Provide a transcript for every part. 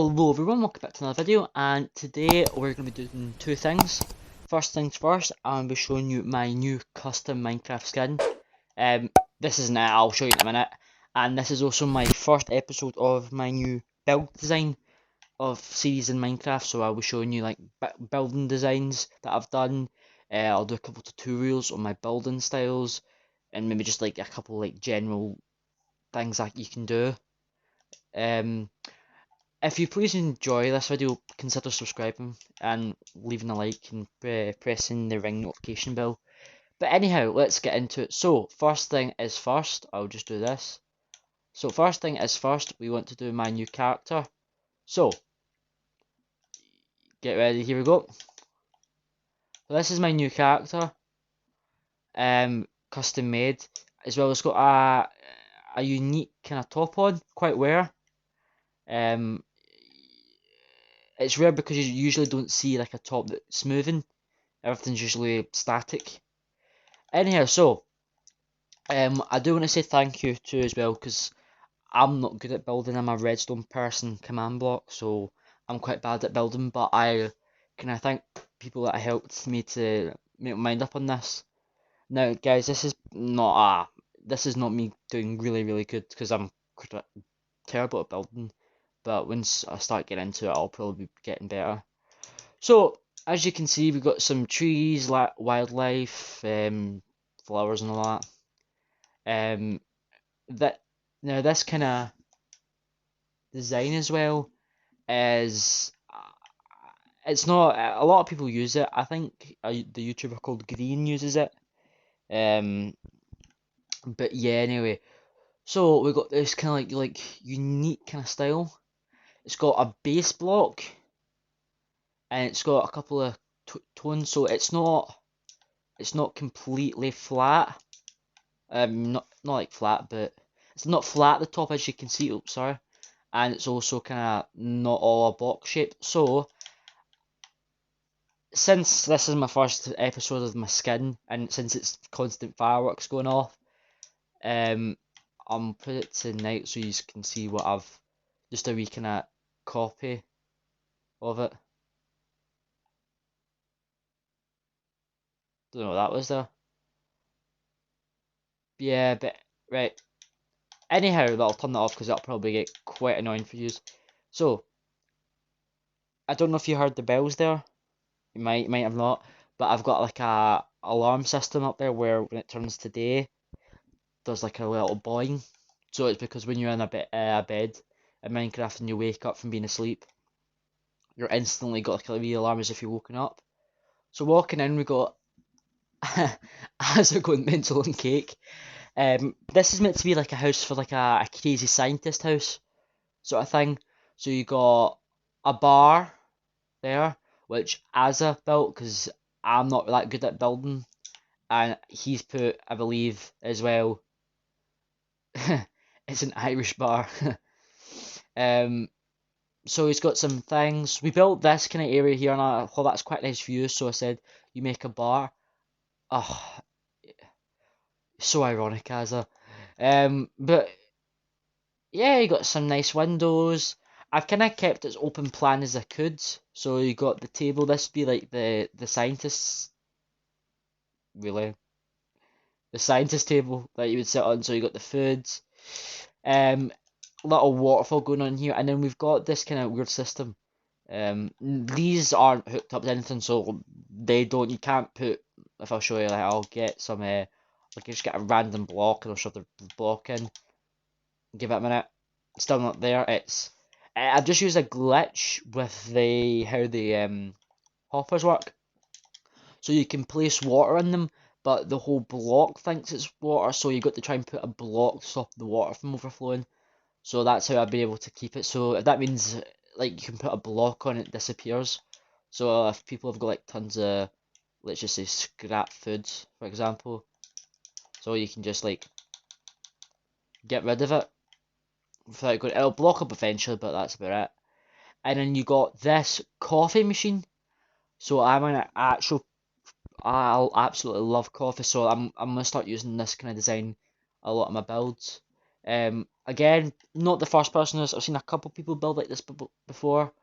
Hello everyone, welcome back to another video, and today we're going to be doing two things. First things first, I'm going to be showing you my new custom Minecraft skin. This isn't it, I'll show you in a minute. And this is also my first episode of my new build design of series in Minecraft, so I'll be showing you like building designs that I've done. I'll do a couple tutorials on my building styles, and maybe just like a couple like general things that you can do. If you please enjoy this video, consider subscribing and leaving a like and pressing the ring notification bell. But anyhow, let's get into it. So, first thing is first, I'll just do this. So, first thing is first, we want to do my new character. So, get ready, here we go. So this is my new character, custom made, as well as got a unique kind of top on, quite rare. It's rare because you usually don't see like a top that's smoothing. Everything's usually static. Anyhow, so I do want to say thank you to as well, because I'm not good at building. I'm a redstone person, command block, so I'm quite bad at building. But I thank people that helped me to make my mind up on this. Now, guys, this is not me doing really good, because I'm terrible at building. But once I start getting into it, I'll probably be getting better. So, as you can see, we've got some trees, wildlife, flowers and all that. Now this kind of design as well is, it's not, a lot of people use it. I think the YouTuber called Green uses it. But yeah, anyway. So we got this kind of like unique kind of style. It's got a base block, and it's got a couple of tones, so it's not completely flat. Not like flat, but it's not flat at the top, as you can see. Oops, sorry. And it's also kind of not all a box shape. So, since this is my first episode of my skin, and since it's constant fireworks going off, I'm put it to night so you can see what I've, just a wee kind of copy of it. Don't know what that was there. Yeah, but right. Anyhow, I'll turn that off because that'll probably get quite annoying for you. So, I don't know if you heard the bells there. You might have not, but I've got like a alarm system up there where when it turns to day, there's like a little boing. So it's because when you're in a bed in Minecraft and you wake up from being asleep, you're instantly got like a wee alarm as if you're woken up. So walking in, we got as we're going mental and cake. This is meant to be like a house for like a crazy scientist house sort of thing. So you got a bar there, which Azza built because I'm not that good at building, and he's put, I believe, as well. It's an Irish bar. um, so he's got some things. We built this kind of area here, and I thought that's quite a nice view. So I said, "You make a bar." Oh, so ironic, Azza. But yeah, you got some nice windows. I've kind of kept it as open plan as I could. So you got the table. This would be like the scientists, really, the scientist table that you would sit on. So you got the foods, little waterfall going on here, and then we've got this kind of weird system. These aren't hooked up to anything, so they don't. You can't put. If I'll show you, like I'll get some. Like you just get a random block and I'll shove the block in. Give it a minute. Still not there. It's. I've just used a glitch with the how the hoppers work. So you can place water in them, but the whole block thinks it's water, so you got to try and put a block to stop the water from overflowing. So that's how I've been able to keep it. So if that means like you can put a block on it disappears. So if people have got like tons of, let's just say, scrap foods, for example, so you can just like get rid of it without going. It'll block up eventually, but that's about it. And then you got this coffee machine. So I'm an actual. I'll absolutely love coffee, so I'm gonna start using this kind of design a lot of my builds. Again, not the first person. I've seen a couple people build like this before.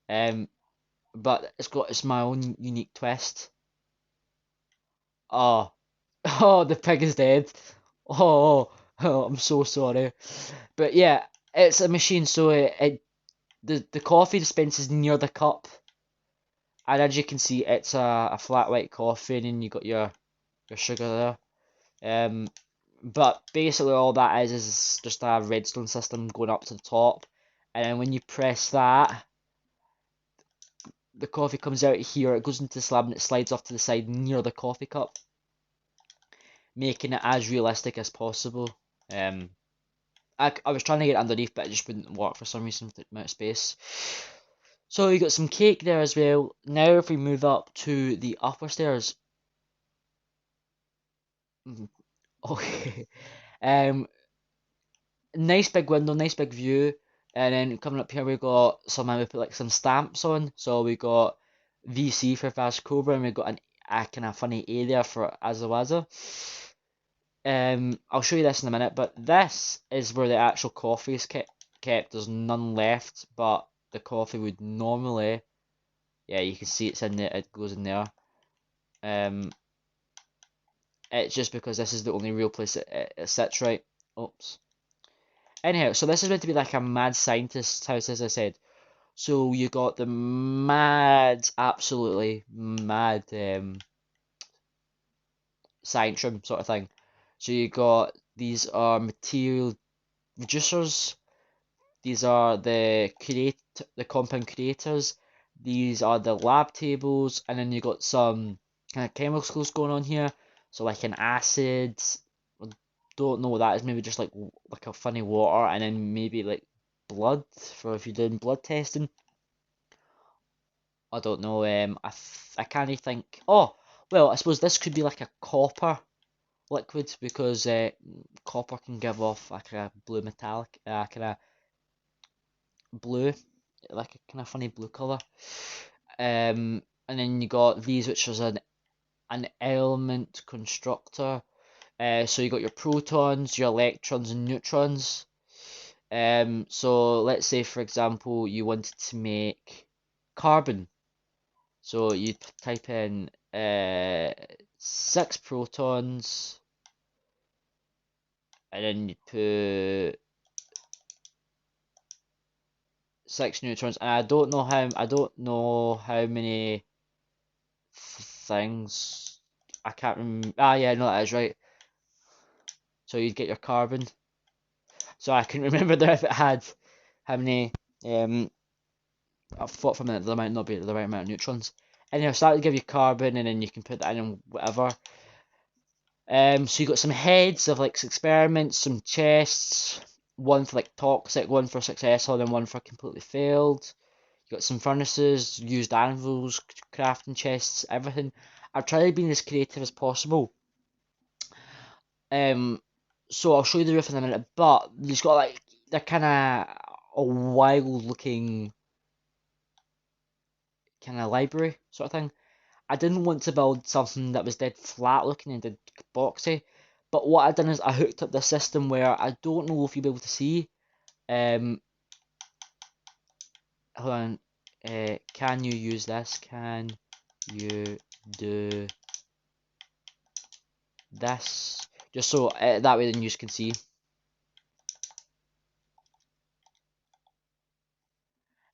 But it's my own unique twist. Oh, oh, the pig is dead. Oh, I'm so sorry. But yeah, it's a machine, so the coffee dispenses near the cup, and as you can see, it's a flat white coffee, and then you got your sugar there. But basically all that is just a redstone system going up to the top, and then when you press that, the coffee comes out here, it goes into the slab, and it slides off to the side near the coffee cup, making it as realistic as possible. I was trying to get it underneath, but it just wouldn't work for some reason with the amount of space. So you got some cake there as well. Now if we move up to the upper stairs. Okay. Um, nice big window, nice big view. And then coming up here we got somehow we put like some stamps on. So we got VC for VastCobra, and we got a kind of funny area for Azawaza. I'll show you this in a minute, but this is where the actual coffee is kept. There's none left, but the coffee would normally, yeah, you can see it's in there, it goes in there. It's just because this is the only real place it sits, right? Oops. Anyhow, so this is meant to be like a mad scientist's house, as I said. So you got the mad, absolutely mad science room sort of thing. So you got these are material reducers. These are the compound creators. These are the lab tables, and then you got some kind of chemicals going on here. So like an acid, I don't know what that is. Maybe just like a funny water, and then maybe like blood for if you're doing blood testing. I don't know. I can't think. Oh, well, I suppose this could be like a copper liquid because copper can give off like a blue metallic, kind of blue, like a kind of funny blue color. And then you got these, which is an element constructor. So you got your protons, your electrons, and neutrons. So let's say for example you wanted to make carbon. So you type in 6 protons, and then you put 6 neutrons, and I don't know how many things. I can't remember. Ah, yeah, no, that is right. So you'd get your carbon. So I couldn't remember there if it had how many. I thought for a minute there might not be the right amount of neutrons. Anyhow, so that would give you carbon, and then you can put that in whatever. So you got some heads of like experiments, some chests, one for like toxic, one for successful, and one for completely failed. You got some furnaces, used anvils, crafting chests, everything. I've tried being as creative as possible. So I'll show you the roof in a minute, but it's got like they're kind of a wild looking kind of library sort of thing. I didn't want to build something that was dead flat looking and dead boxy, but what I done is I hooked up the system where I don't know if you'll be able to see. Um, Hold on. Can you use this? Can you do this? Just so that way then you can see.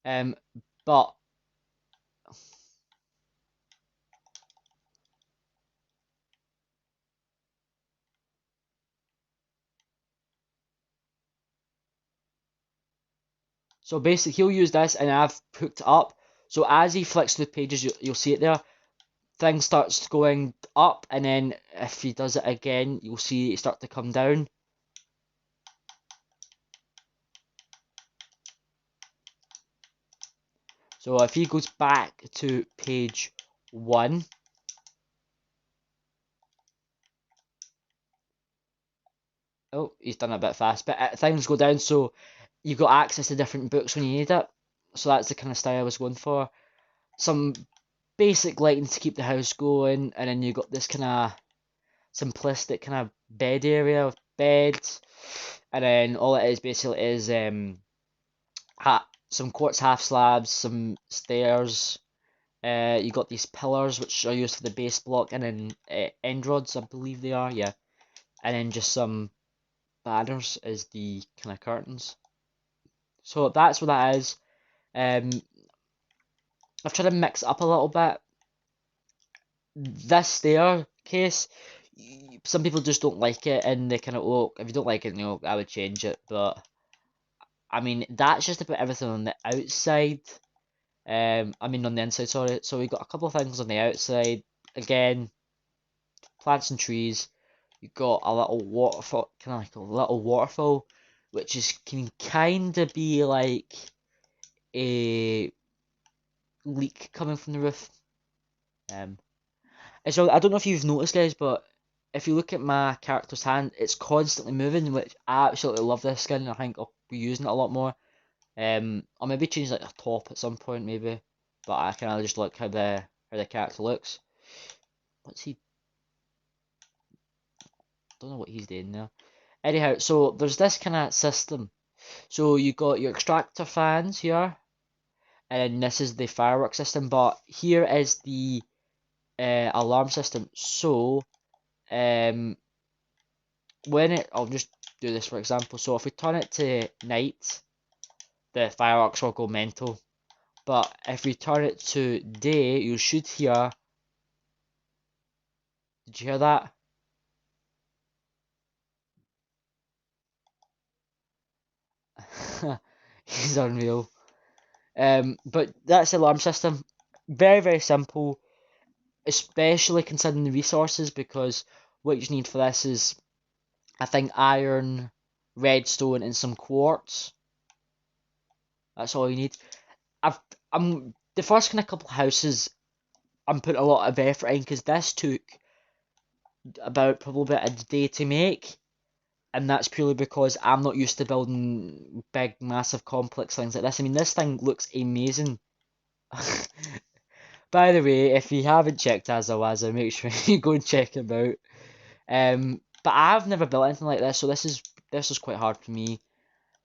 Um, but so basically he'll use this, and I've hooked it up. So as he flicks through the pages, you'll see it there. Thing starts going up, and then if he does it again, you'll see it start to come down. So if he goes back to page 1, oh, he's done it a bit fast, but things go down, so you've got access to different books when you need it. So that's the kind of style I was going for. Some basic lighting to keep the house going, and then you got this kind of simplistic kind of bed area with beds. and then all it is basically is some quartz half slabs, some stairs. You got these pillars which are used for the base block, and then end rods, I believe they are, yeah. And then just some banners is the kind of curtains. So that's what that is. I've tried to mix it up a little bit. This staircase, some people just don't like it, and they kind of, oh, if you don't like it, I would change it. But I mean, that's just about everything on the outside. I mean on the inside, sorry. So we got a couple of things on the outside. Again, plants and trees. You got a little waterfall, kind of like a little waterfall, which can kind of be like a leak coming from the roof. And so I don't know if you've noticed, guys, but if you look at my character's hand, it's constantly moving, which I absolutely love this skin. I think I'll be using it a lot more. I'll maybe change like the top at some point, maybe, but I kind of just like how the character looks. What's he? Don't know what he's doing there. Anyhow, so there's this kind of system. So you got your extractor fans here, and this is the firework system. But here is the alarm system. So when I'll just do this for example. So if we turn it to night, the fireworks will go mental. But if we turn it to day, you should hear. Did you hear that? He's unreal. But that's the alarm system. Very, very simple, especially considering the resources, because what you need for this is, I think, iron, redstone, and some quartz. That's all you need. I'm the first kind of couple houses I'm putting a lot of effort in, because this took about probably about a day to make, and that's purely because I'm not used to building big, massive, complex things like this. I mean, this thing looks amazing. By the way, if you haven't checked Azawaza, make sure you go and check him out. But I've never built anything like this, so this is quite hard for me.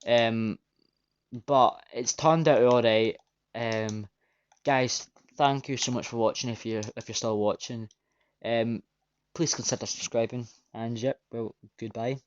But it's turned out alright. Guys, thank you so much for watching. If you're still watching, please consider subscribing. And yep, well, goodbye.